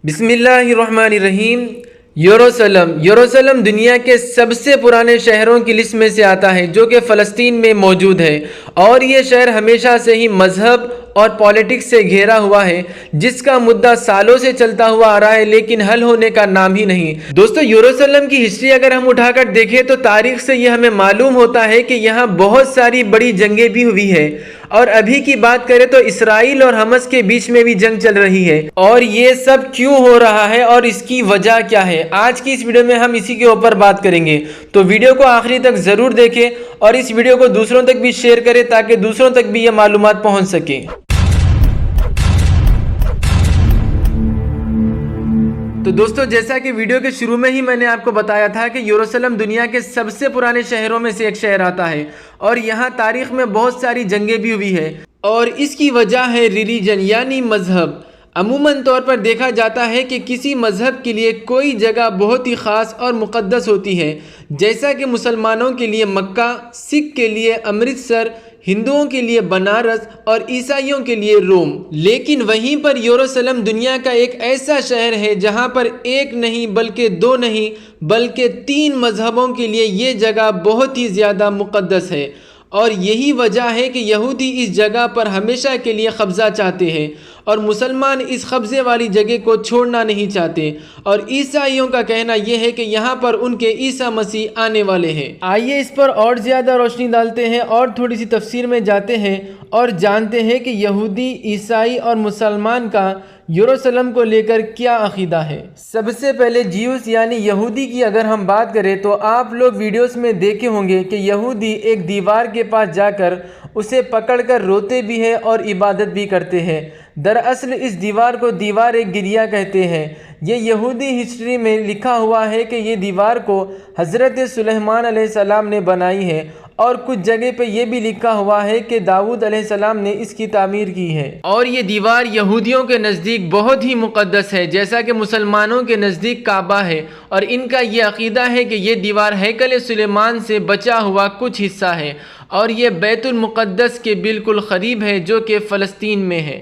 بسم اللہ الرحمن الرحیم۔ یروشلم دنیا کے سب سے پرانے شہروں کی لسٹ میں سے آتا ہے جو کہ فلسطین میں موجود ہے، اور یہ شہر ہمیشہ سے ہی مذہب اور پالیٹکس سے گھیرا ہوا ہے، جس کا مدعا سالوں سے چلتا ہوا آ رہا ہے لیکن حل ہونے کا نام ہی نہیں۔ دوستو، یروشلم کی ہسٹری اگر ہم اٹھا کر دیکھیں تو تاریخ سے یہ ہمیں معلوم ہوتا ہے کہ یہاں بہت ساری بڑی جنگیں بھی ہوئی ہے، اور ابھی کی بات کریں تو اسرائیل اور حماس کے بیچ میں بھی جنگ چل رہی ہے۔ اور یہ سب کیوں ہو رہا ہے اور اس کی وجہ کیا ہے، آج کی اس ویڈیو میں ہم اسی کے اوپر بات کریں گے، تو ویڈیو کو آخری تک ضرور دیکھیں اور اس ویڈیو کو دوسروں تک بھی شیئر کریں تاکہ دوسروں تک بھی یہ معلومات پہنچ سکیں۔ تو دوستو، جیسا کہ ویڈیو کے شروع میں ہی میں نے آپ کو بتایا تھا کہ یروشلم دنیا کے سب سے پرانے شہروں میں سے ایک شہر آتا ہے، اور یہاں تاریخ میں بہت ساری جنگیں بھی ہوئی ہے، اور اس کی وجہ ہے ریلیجن یعنی مذہب۔ عموماً طور پر دیکھا جاتا ہے کہ کسی مذہب کے لیے کوئی جگہ بہت ہی خاص اور مقدس ہوتی ہے، جیسا کہ مسلمانوں کے لیے مکہ، سکھ کے لیے امرتسر، ہندوؤں کے لیے بنارس اور عیسائیوں کے لیے روم۔ لیکن وہیں پر یروشلم دنیا کا ایک ایسا شہر ہے جہاں پر ایک نہیں بلکہ دو نہیں بلکہ 3 مذہبوں کے لیے یہ جگہ بہت ہی زیادہ مقدس ہے، اور یہی وجہ ہے کہ یہودی اس جگہ پر ہمیشہ کے لیے قبضہ چاہتے ہیں، اور مسلمان اس قبضے والی جگہ کو چھوڑنا نہیں چاہتے، اور عیسائیوں کا کہنا یہ ہے کہ یہاں پر ان کے عیسیٰ مسیح آنے والے ہیں۔ آئیے اس پر اور زیادہ روشنی ڈالتے ہیں اور تھوڑی سی تفسیر میں جاتے ہیں اور جانتے ہیں کہ یہودی، عیسائی اور مسلمان کا یروشلم کو لے کر کیا عقیدہ ہے۔ سب سے پہلے جیوس یعنی یہودی کی اگر ہم بات کریں تو آپ لوگ ویڈیوز میں دیکھے ہوں گے کہ یہودی ایک دیوار کے پاس جا کر اسے پکڑ کر روتے بھی ہیں اور عبادت بھی کرتے ہیں۔ دراصل اس دیوار کو دیوار گریہ کہتے ہیں۔ یہ یہودی ہسٹری میں لکھا ہوا ہے کہ یہ دیوار کو حضرت سلیمان علیہ السلام نے بنائی ہے، اور کچھ جگہ پہ یہ بھی لکھا ہوا ہے کہ داؤد علیہ السلام نے اس کی تعمیر کی ہے۔ اور یہ دیوار یہودیوں کے نزدیک بہت ہی مقدس ہے، جیسا کہ مسلمانوں کے نزدیک کعبہ ہے، اور ان کا یہ عقیدہ ہے کہ یہ دیوار ہیکل سلیمان سے بچا ہوا کچھ حصہ ہے، اور یہ بیت المقدس کے بالکل قریب ہے جو کہ فلسطین میں ہے۔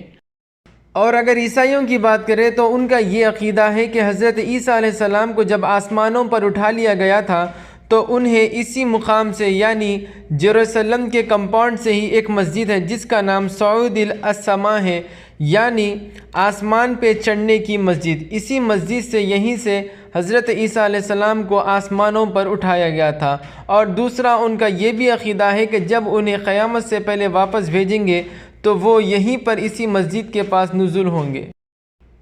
اور اگر عیسائیوں کی بات کریں تو ان کا یہ عقیدہ ہے کہ حضرت عیسیٰ علیہ السلام کو جب آسمانوں پر اٹھا لیا گیا تھا تو انہیں اسی مقام سے یعنی یروشلم کے کمپاؤنڈ سے ہی ایک مسجد ہے جس کا نام صعود السماء ہے، یعنی آسمان پہ چڑھنے کی مسجد۔ اسی مسجد سے یہیں سے حضرت عیسیٰ علیہ السلام کو آسمانوں پر اٹھایا گیا تھا۔ اور دوسرا ان کا یہ بھی عقیدہ ہے کہ جب انہیں قیامت سے پہلے واپس بھیجیں گے تو وہ یہیں پر اسی مسجد کے پاس نزول ہوں گے۔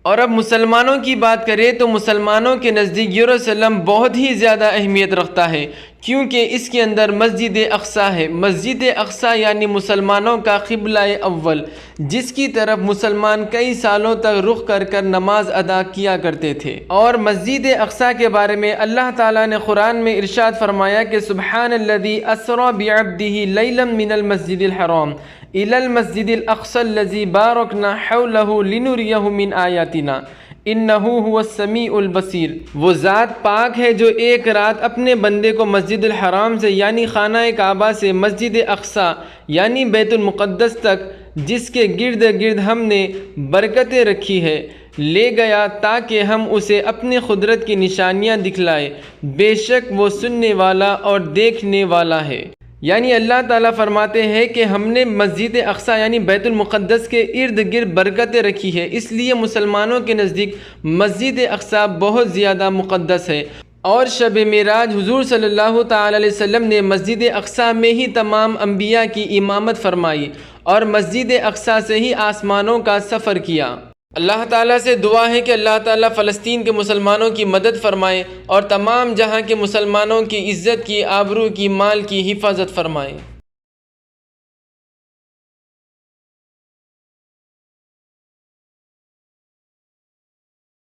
اور اب مسلمانوں کی بات کریں تو مسلمانوں کے نزدیک یروشلم بہت ہی زیادہ اہمیت رکھتا ہے، کیونکہ اس کے اندر مسجد اقصیٰ ہے۔ مسجد اقصیٰ یعنی مسلمانوں کا قبلہ اول، جس کی طرف مسلمان کئی سالوں تک رخ کر کر نماز ادا کیا کرتے تھے۔ اور مسجد اقصیٰ کے بارے میں اللہ تعالیٰ نے قرآن میں ارشاد فرمایا کہ سبحان الذی اسری بعبدہ لیلا من المسجد الحرام الی المسجد الاقصی الذی بارکنا حولہ لنریہ من آیاتنا انہ هو السمیع البصیر۔ وہ ذات پاک ہے جو ایک رات اپنے بندے کو مسجد الحرام سے یعنی خانہ کعبہ سے مسجد اقصیٰ یعنی بیت المقدس تک، جس کے گرد گرد ہم نے برکتیں رکھی ہے، لے گیا تاکہ ہم اسے اپنی قدرت کی نشانیاں دکھلائے۔ بے شک وہ سننے والا اور دیکھنے والا ہے۔ یعنی اللہ تعالیٰ فرماتے ہیں کہ ہم نے مسجد اقصیٰ یعنی بیت المقدس کے ارد گرد برکتیں رکھی ہے، اس لیے مسلمانوں کے نزدیک مسجد اقصیٰ بہت زیادہ مقدس ہے۔ اور شب معراج حضور صلی اللہ تعالی علیہ وسلم نے مسجد اقصیٰ میں ہی تمام انبیاء کی امامت فرمائی، اور مسجد اقصیٰ سے ہی آسمانوں کا سفر کیا۔ اللہ تعالیٰ سے دعا ہے کہ اللہ تعالیٰ فلسطین کے مسلمانوں کی مدد فرمائے اور تمام جہاں کے مسلمانوں کی عزت کی، آبرو کی، مال کی حفاظت فرمائے۔